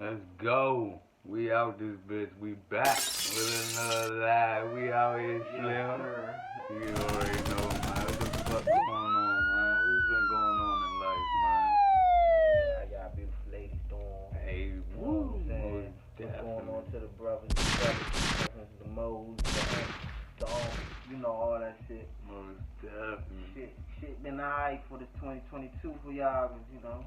Let's go. We out this bitch. We back with another live. We out here, Slim. You already know, man. What the fuck going on, man? What's been going on in life, man? I got beautiful ladies doing. Hey, You know woo. what I'm saying? What's going on to the brothers, the modes, the all, you know, all that shit. Most definitely. Shit been alright for this 2022 for y'all, 'cause, you know.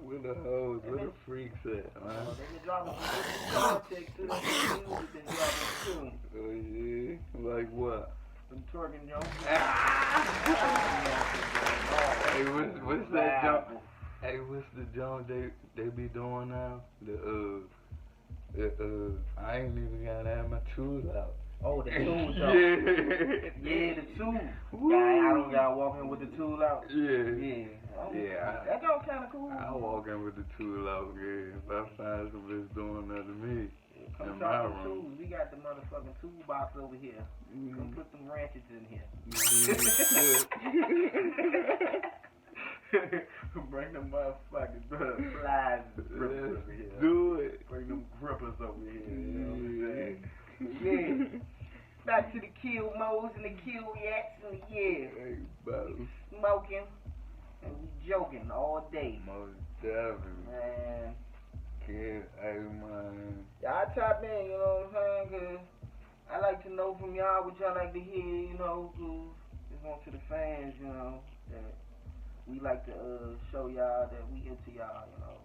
Where the hoes, where the freaks at, man? They been dropping some good content too. The music been dropping too. Oh, yeah? Like what? Some twerking jump. Hey, what's that jump? Hey, what's the jump they be doing now? I ain't even gotta have my tools out. Oh, the tools out. Yeah, the tool. I don't gotta walk in with the tool out. Yeah. That joke kind of cool. I walk in with the tool out, yeah. If I find some bitch doing that to me. Come shop some tools. We got the motherfucking toolbox over here. Come put them ratchets in here. Bring them motherfucking flies and grippers over here. Do it. Bring them grippers over here. You know what I'm saying? Yeah. Back to the kill modes and the kill yaks and Hey, we smoking and we joking all day. Most definitely. Man. Kid, hey man. Y'all tap in, you know what I'm saying? 'Cause I like to know from y'all what y'all like to hear, you know, 'cause just want to the fans, you know, that we like to show y'all that we into y'all, you know.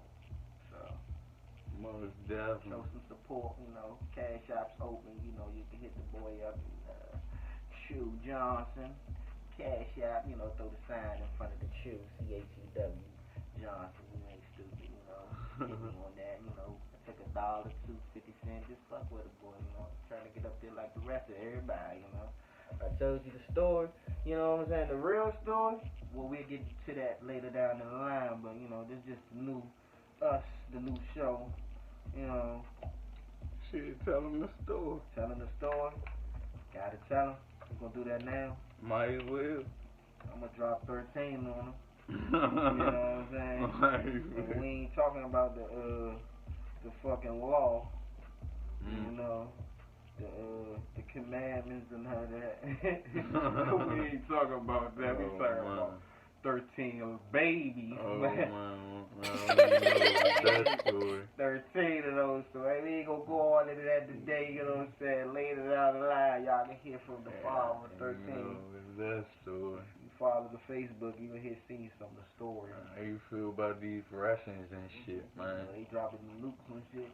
So Most definitely. show some support, you know. Cash App's open, you know, you can hit the boy up and Chew Johnson. Cash App, you know, throw the sign in front of the Chew, CHEW Johnson, you ain't stupid, you know. Hit me on that, you know. I took $1, 2.50, just fuck with a boy, you know. Trying to get up there like the rest of everybody, you know. I told you the story, you know what I'm saying, the real story. Well, we'll get to that later down the line, but you know, this is just the new us, the new show, you know. Shit, tell them the story. Telling the story. Gotta tell them. We're gonna do that now. Might as well. I'm gonna drop 13 on them. You know what I'm saying? And we ain't talking about the fucking law. You know, the commandments and all that. We ain't talking about that. We talking about 13 babies. Oh man, that story. 13 of those. So we ain't gonna go on into that today. You know what I'm saying? Later down the line, y'all can hear from the father of 13. That story. You follow the Facebook, you will hear see some of the stories. How you feel about these Russians and shit, man? They dropping the nukes and shit.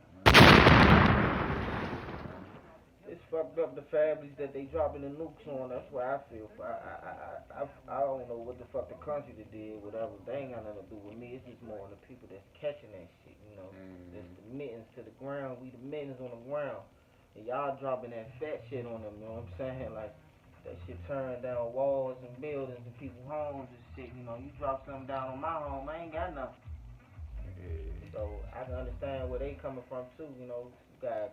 It's fucked up the families that they dropping the nukes on. That's what I feel. I don't know what the fuck the country that did, whatever. They ain't got nothing to do with me. It's just more on the people that's catching that shit, you know. It's the mittens to the ground. We the mittens on the ground. And y'all dropping that fat shit on them, you know what I'm saying? Like, that shit tearing down walls and buildings and people's homes and shit, you know. You drop something down on my home, I ain't got nothing. So I can understand where they coming from too, you know. You gotta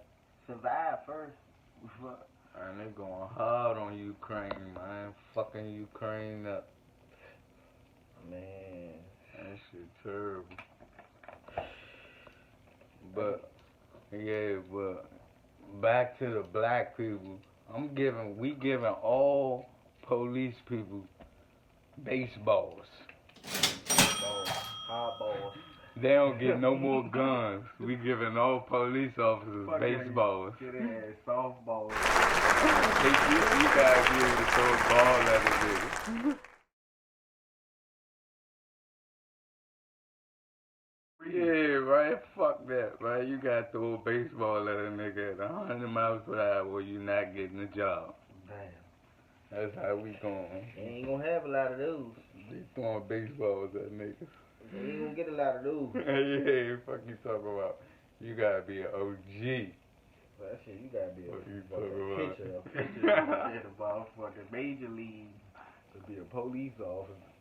survive first. And they going hard on Ukraine, man. Fucking Ukraine up. Man. That shit terrible. But, yeah, but back to the black people. We giving all police people baseballs. Hard balls. They don't get no more guns. We giving all police officers baseballs. Get ass softballs. You gotta be able to throw a ball at a nigga. Yeah, right? Fuck that, right? You gotta throw a baseball at a nigga at 100 miles per hour, you not getting a job. Damn. That's how we going. They ain't gonna have a lot of those. They throwing baseballs at niggas. They ain't gonna get a lot of those. Yeah, fuck you talking about? You gotta be an OG. Well, that shit, you gotta be a picture of a motherfucking major league to be a police officer.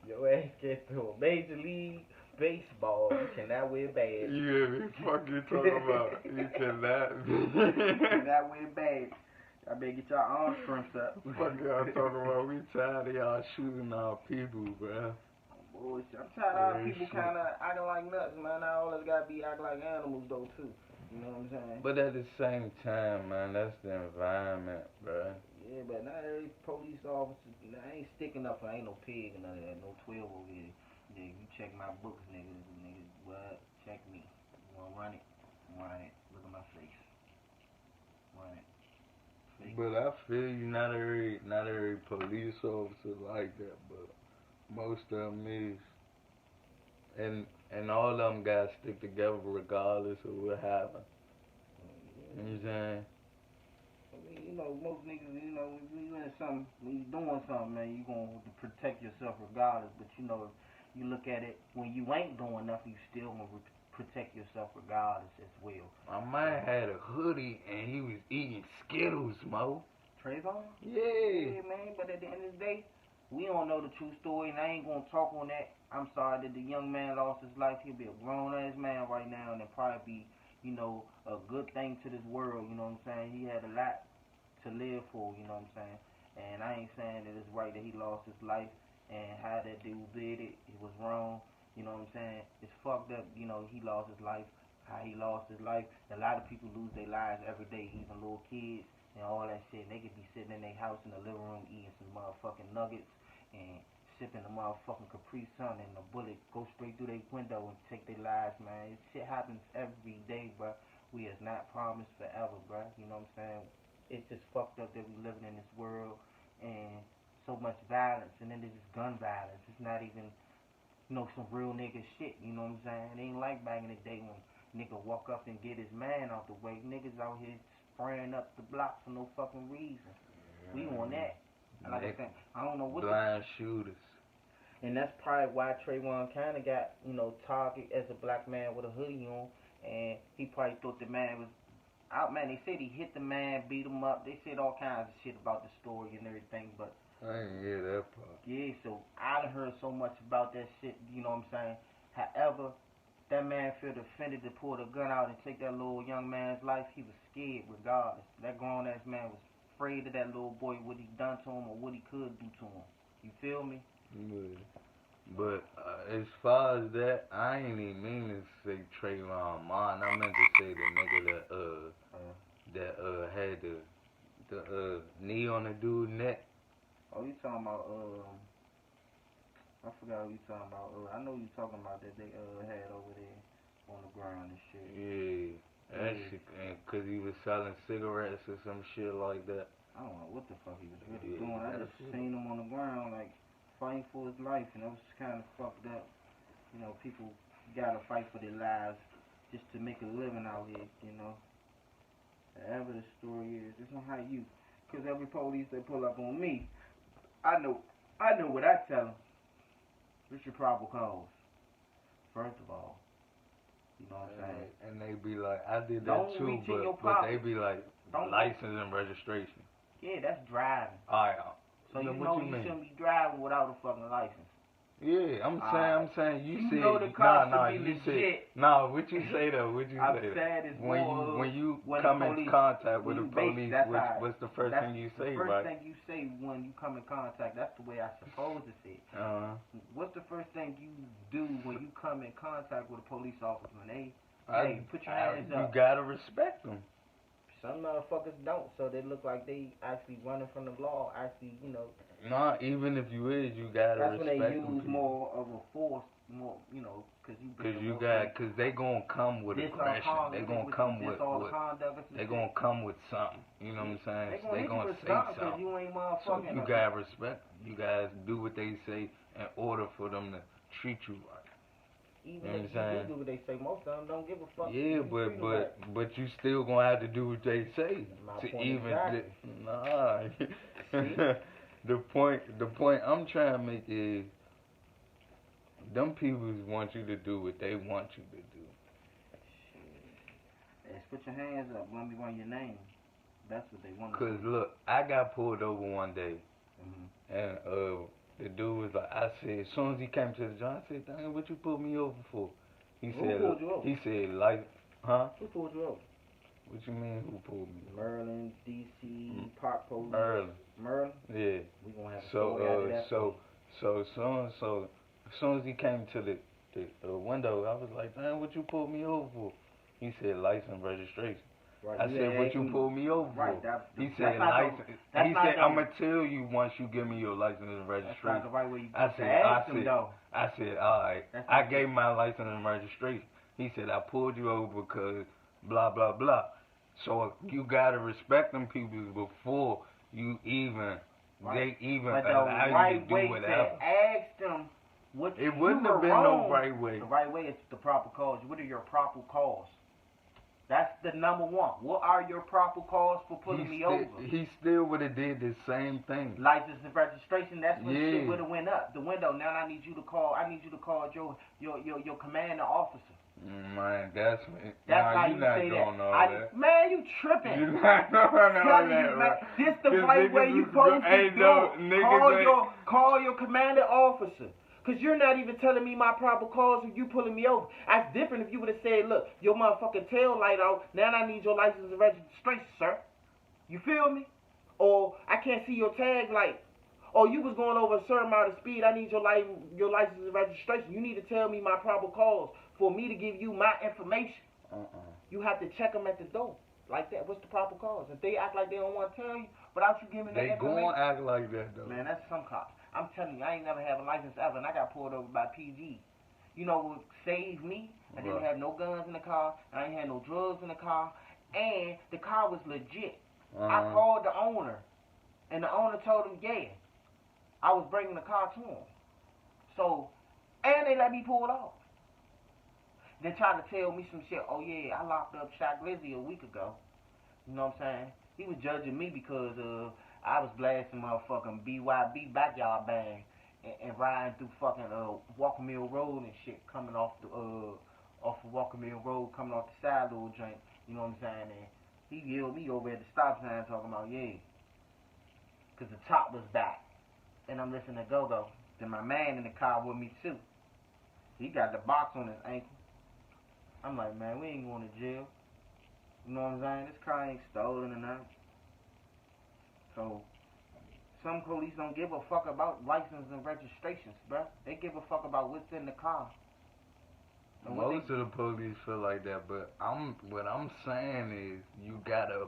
Your ass gets to a major league baseball. You cannot wear badge. You hear me? Fuck you talking about? You cannot. Cannot wear badge. I better get y'all arm strengths up. Fuck y'all talking about? We tired of y'all shooting our people, bruh. bullshit. I'm tired of all Real people shit. kind of acting like nuts, man. Now all us gotta be acting like animals though too. You know what I'm saying? But at the same time, man, that's the environment, bruh. Yeah, but not every police officer. I ain't sticking up for. I ain't no pig or none of that. No 12 over here. Yeah, you check my books, niggas. What? Check me. You wanna run it? Run it. Look at my face. Run it. Fake. But I feel you, not every police officer like that, but most of them is. And all of them gotta stick together regardless of what happens. You know what I'm saying? I mean, you know, most niggas, you know, when you in something, when you doing something, man, you gonna protect yourself regardless. But you know, if you look at it, when you ain't doing nothing, you still gonna protect yourself regardless as well. My man had a hoodie and he was eating Skittles, Mo. Trayvon? Yeah. Yeah, man. But at the end of the day, we don't know the true story, and I ain't gonna talk on that. I'm sorry that the young man lost his life. He'll be a grown ass man right now, and it'll probably be, you know, a good thing to this world. You know what I'm saying? He had a lot to live for. You know what I'm saying? And I ain't saying that it's right that he lost his life, and how that dude did it. It was wrong. You know what I'm saying? It's fucked up. You know, he lost his life. How he lost his life. A lot of people lose their lives every day, even little kids and all that shit. They could be sitting in their house in the living room eating some motherfucking nuggets and sipping the motherfucking Capri Sun, and the bullet go straight through their window and take their lives, man. This shit happens every day, bro. We is not promised forever, bro. You know what I'm saying? It's just fucked up that we living in this world and so much violence, and then there's just gun violence. It's not even, you know, some real nigga shit. You know what I'm saying? It ain't like back in the day when nigga walk up and get his man out the way. Niggas out here spraying up the block for no fucking reason. We on that. Like I said, I don't know what blind shooters. and that's probably why Trayvon kind of got, you know, targeted as a black man with a hoodie on, and he probably thought the man was out. Man, they said he hit the man, beat him up. They said all kinds of shit about the story and everything, but I didn't hear that part. yeah, so I done heard so much about that shit, you know what I'm saying? However, that man felt offended to pull the gun out and take that little young man's life. He was scared regardless. That grown ass man was afraid of that little boy, what he done to him or what he could do to him. You feel me? But as far as that, I ain't even mean to say Trayvon Martin. I meant to say the nigga that had the knee on the dude's neck. Oh, you talking about I forgot what you talking about. I know you talking about that they had over there on the ground and shit. Yeah, that shit, cause he was selling cigarettes or some shit like that. I don't know what the fuck he was really doing. I just seen him on the ground like fighting for his life, and it was kind of fucked up. You know, people gotta fight for their lives just to make a living out here. You know, whatever the story is, it's not how you. Cause every police that pull up on me, I know what I tell them. What's your probable cause? First of all, you know what I'm saying? And they be like, I did that Don't too, reach in your but pocket. they be like, Don't license and registration. Yeah, that's driving. Alright. So you what know you you mean? shouldn't be driving without a fucking license. Yeah, I'm saying you You said know the cops nah, should be you legit. said nah, what you say though? What you I'm say sad as when more you when come the in police, contact with when the you base- police, that's how- what's the first thing you say, the first right? thing you say when you come in contact, that's the way I suppose to say it. What's the first thing you do when you come in contact with a police officer? When they hey, put your hands up. You gotta respect them. Some motherfuckers don't, so they look like they actually running from the law. Actually, you know. Nah, even if you is, you gotta That's respect them. That's when they use more of a force, more, you know, cause they gonna come with aggression. They gonna come with they gonna come with something. You know what I'm saying? They gonna say something. You ain't So you gotta respect them. You gotta do what they say in order for them to treat you right. Even you know if what I'm you saying? do what they say, most of them don't give a fuck. Yeah, but you still gonna have to do what they say to even nah. the point I'm trying to make is them people want you to do what they want you to do. Hey, put your hands up. Let me run your name. That's what they want. Cause look, I got pulled over one day, and the dude was like, I said, as soon as he came to the joint, I said, dang, what you pulled me over for? He pulled you over? He said, like, huh? Who pulled you over? What you mean, who pulled me? Merlin, DC, Park Police. Merlin. Merlin? Yeah. We gonna have a story after that. So As soon as he came to the window, I was like, "Man, what you pulled me over for?" He said, "License registration." Right. I said, "What you pulled me over Right. for?" He That's said, not "License." that's He not said, the- "I'm gonna tell you once you give me your license and That's not registration." the right way you I supposed to said, ask him though. I said, "All right." That's I not gave my license and registration. He said, "I pulled you over because blah blah blah." So you gotta respect them people before you even Right. they even But the allow you to right do way whatever. to ask them what It you wouldn't were have been wrong. no right way. The right way is the proper cause. What are your proper cause? That's the number one. What are your proper cause for pulling me over? He still would have did the same thing. License and registration. That's when Yeah. shit would have went up the window. Now I need you to call. I need you to call your commanding officer. Man, that's That's how you you not say doing that. all that. Man, you tripping. You not doing all Telling that, you, man, right? this the 'Cause right way niggas you is supposed to ain't do. no niggas Call your commanding officer. Cause you're not even telling me my proper cause and you pulling me over. That's different if you would have said, look, your motherfucking tail light out, now I need your license and registration, sir. You feel me? Or I can't see your tag light. Or you was going over a certain amount of speed, I need your license and registration. You need to tell me my proper cause for me to give you my information. You have to check them at the door. Like that. What's the proper cause? If they act like they don't want to tell you without you giving them They information. gon' act like that though. Man, that's some cops. I'm telling you, I ain't never had a license ever, and I got pulled over by PG. You know what saved me? I didn't have no guns in the car. I ain't had no drugs in the car. And the car was legit. I called the owner, and the owner told him, yeah, I was bringing the car to him. So, and they let me pull it off. They tried to tell me some shit. Oh, yeah, I locked up Shaq Lizzie a week ago. You know what I'm saying? He was judging me because I was blasting motherfucking BYB Backyard Bang and riding through fucking Walker Mill Road and shit, coming off of Walker Mill Road, coming off the side little joint. You know what I'm saying? And he yelled me over at the stop sign talking about, yeah, because the top was back. And I'm listening to Go-Go. Then my man in the car with me too. He got the box on his ankle. I'm like, man, we ain't going to jail. You know what I'm saying? This car ain't stolen or nothing. So, some police don't give a fuck about license and registrations, bruh. They give a fuck about what's in the car. Most of the police feel like that, but what I'm saying is you gotta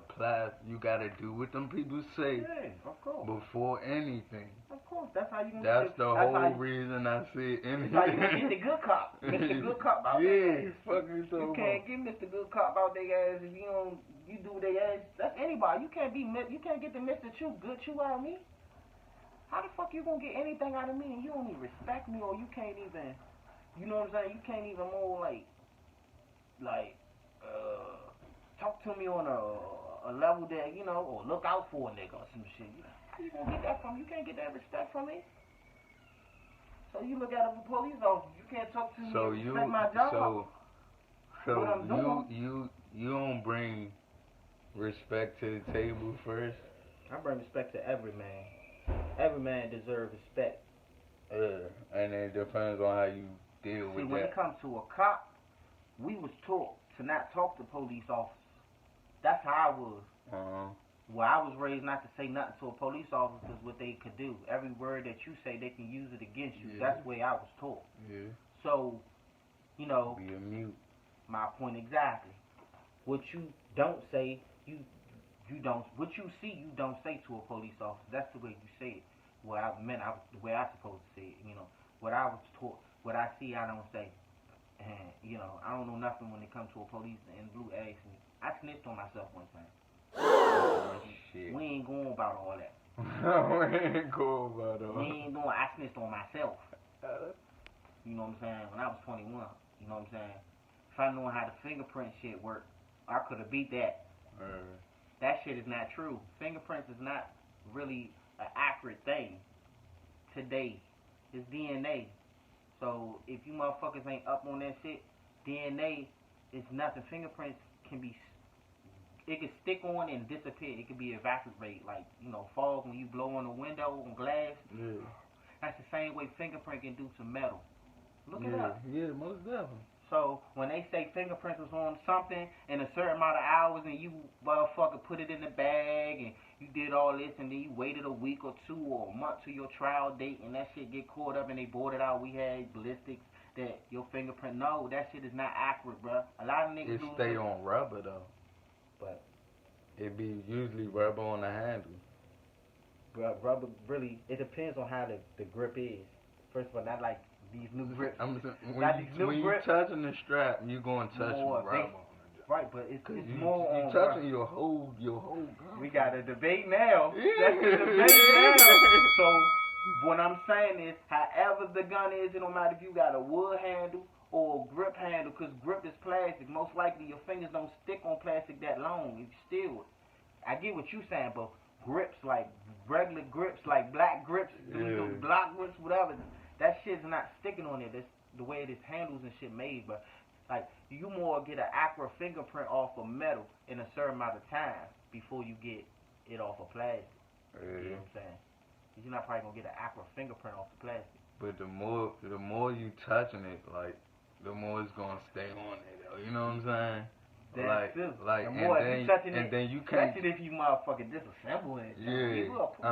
do what them people say Yeah, of course. before anything. Of course, that's how you gonna That's get the whole reason I said anything. That's how you gonna get the good cop. Mr. Good Cop out yeah, there. he's fucking so You can't get Mr. Good Cop out their ass if you do their ass. That's anybody. You can't get the Mr. Good Chew out of me. How the fuck you gonna get anything out of me and you don't even respect me, or you can't even, you know what I'm saying? You can't even more talk to me on a level that, you know, or look out for a nigga or some shit. How you gonna get that from me? You can't get that respect from me. So you look at a police officer, you can't talk to me and respect my job. So you don't bring respect to the table first? I bring respect to every man. Every man deserves respect. And it depends on how you deal with that. When it comes to a cop, we was taught to not talk to police officers. That's how I was. Well, I was raised not to say nothing to a police officer because what they could do. Every word that you say, they can use it against you. Yeah. That's the way I was taught. Yeah. So, you know, Be a mute. my point exactly. What you don't say, you don't. What you see, you don't say to a police officer. That's the way you say it. The way I supposed to say it. You know, what I was taught, what I see, I don't say. And you know, I don't know nothing when it comes to a police. And Blue asked me. I snitched on myself one time. Shit. We ain't going about all that. We ain't going about all that. We ain't doing. I snitched on myself. You know what I'm saying? When I was 21. You know what I'm saying? If I knew how the fingerprint shit worked, I could have beat that. That shit is not true. Fingerprints is not really an accurate thing today. It's DNA. So if you motherfuckers ain't up on that shit, DNA is nothing. Fingerprints can be, it can stick on and disappear. It can be evaporated, like, you know, fog when you blow on a window on glass. Yeah. That's the same way fingerprint can do to metal. Look it Yeah, up. yeah, most definitely. So when they say fingerprints was on something in a certain amount of hours and you motherfucker put it in the bag and you did all this and then you waited a week or two or a month to your trial date and that shit get caught up and they bought it out, we had ballistics that your fingerprint, no, that shit is not accurate, bruh. A lot of niggas It lose stay on rubber though. But It be usually rubber on the handle. rubber, really, it depends on how the grip is. First of all, not like these new grips. I'm saying, Not these new when you grips. touching the strap, you gonna touch More rubber. base- Right, but it's You more on touching rubber. your whole gun. We got a debate now. Yeah. That's the debate now. So what I'm saying is, however the gun is, it don't matter if you got a wood handle or a grip handle, because grip is plastic. Most likely your fingers don't stick on plastic that long. It's still, I get what you saying, but grips like regular grips, like black grips, Yeah. block grips, whatever, that shit's not sticking on it. That's the way this handles and shit made, but. Like, you more get an accurate fingerprint off of metal in a certain amount of time before you get it off of plastic. You know Yeah. what I'm saying? 'Cause you're not probably gonna get an accurate fingerprint off of plastic. But the more you touching it, like the more it's gonna stay on it. Though. You know what I'm saying? That's true. Like, The more and if you touching then, it, and then you can't. especially if you motherfucking disassemble it. Yeah, You up, you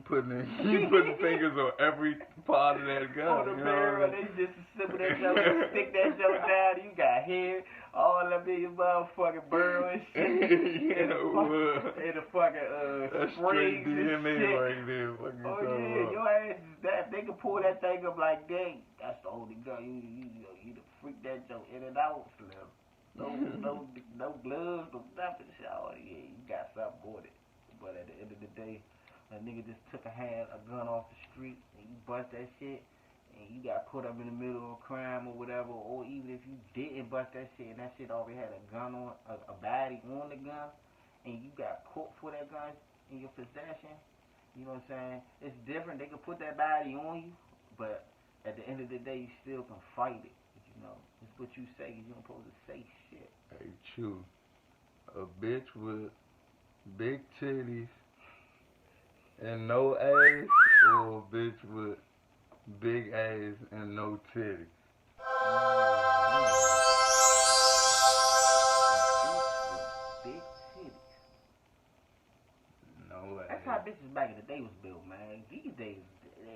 putting fingers on every part of that gun. on the you know barrel, what I mean? they disassemble that joke, stick that joke down. You got hair all up in your motherfucking barrel and shit. Yeah, And the fucking that's straight springs and DNA shit. right there. What you Oh talking yeah, about? your ass is that. They can pull that thing up like, dang, that's the only gun. You done freak that joke in and out, Slim. No gloves, no nothing. Oh yeah, you got something on it. But at the end of the day, a nigga just took a gun off the street and you bust that shit, and you got put up in the middle of a crime or whatever. Or even if you didn't bust that shit and that shit already had a gun on, a baddie on the gun, and you got caught for that gun in your possession. You know what I'm saying? It's different. They can put that body on you, but at the end of the day, you still can fight it. You know, it's what you say. You don't supposed to say shit. Hey, true. A bitch with big titties and no ass, or a bitch with big ass and no titties. Big titties. No ass. That's how bitches back in the day was built, man. These days,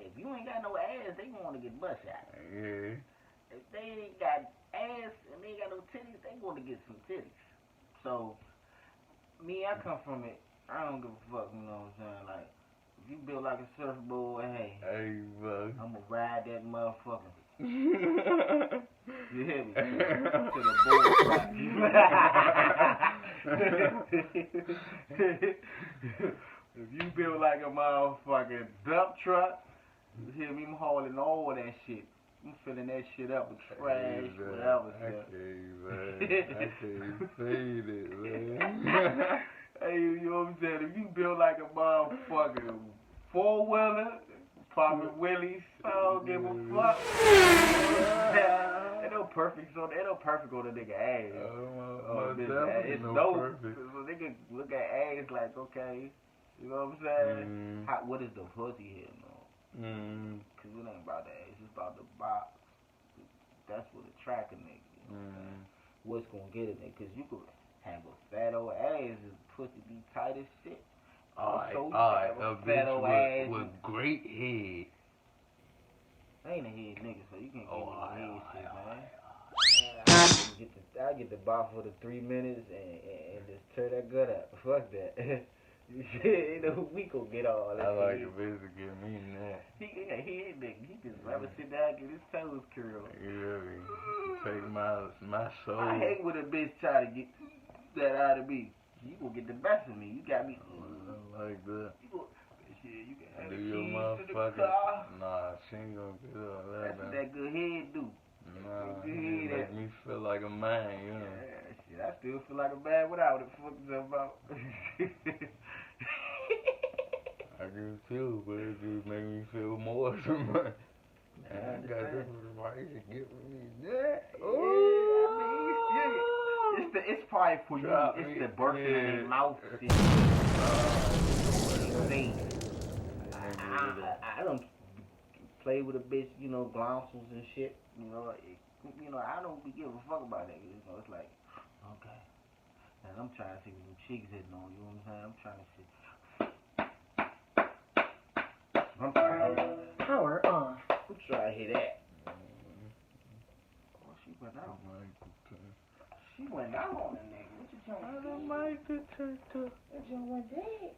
if you ain't got no ass, they want to get bust out. Yeah. If they ain't got ass and they ain't got no titties, they want to get some titties. So, me, I come from it. I don't give a fuck, you know what I'm saying? Like, if you built like a surfboard, hey, bro. I'm gonna ride that motherfucker. You hear me? To the board. If you build like a motherfucking dump truck, you hear me? I'm hauling all that shit. I'm filling that shit up with trash, whatever. I can't fade it, man. Hey, you know what I'm saying? If you build like a motherfucking four-wheeler, popping wheelies, I don't give a fuck. They no perfect, so they no perfect on a nigga ass. It's no perfect. So nigga look at ass like, okay, you know what I'm saying? What is the pussy here, man? Cause it ain't about the ass, it's about the box. That's what attract a nigga. You know what's gonna get a nigga? Cause you could have a fat old ass and pussy be tight as shit. Alright, a fat old ass with great head. I ain't a head nigga, so you can't get me head shit, man. I get the bottle for the 3 minutes and just tear that gut up. Fuck that. You know, we gon' get all that. I like a bitch to give me that. He ain't nigga. He just rather sit down and get his toes curled. You hear me? Take my soul. I hate when a bitch try to get that out of me. You gonna get the best of me. You got me. I like that. You can have Do the your keys to the motherfucker. car. Nah, she ain't gonna get all that. That's what that good head do. Nah, good it head. make me feel like a man, you know. Yeah, shit, I still feel like a man without it. Fuck about. I do too, but it just make me feel more somebody. I got this right to get me that. It's probably for you. It's the birthing in their mouth. I don't play with a bitch, you know, glances and shit. You know, I don't be giving a fuck about that. You know, it's like, okay. And I'm trying to see what them chicks hitting on. You know what I'm saying? I'm trying to see. I'm trying to hit Power on. I'm trying to hit that. Oh, she went out. She went out on the nigga. What you trying to do? I don't like the turtle. That joint went dead.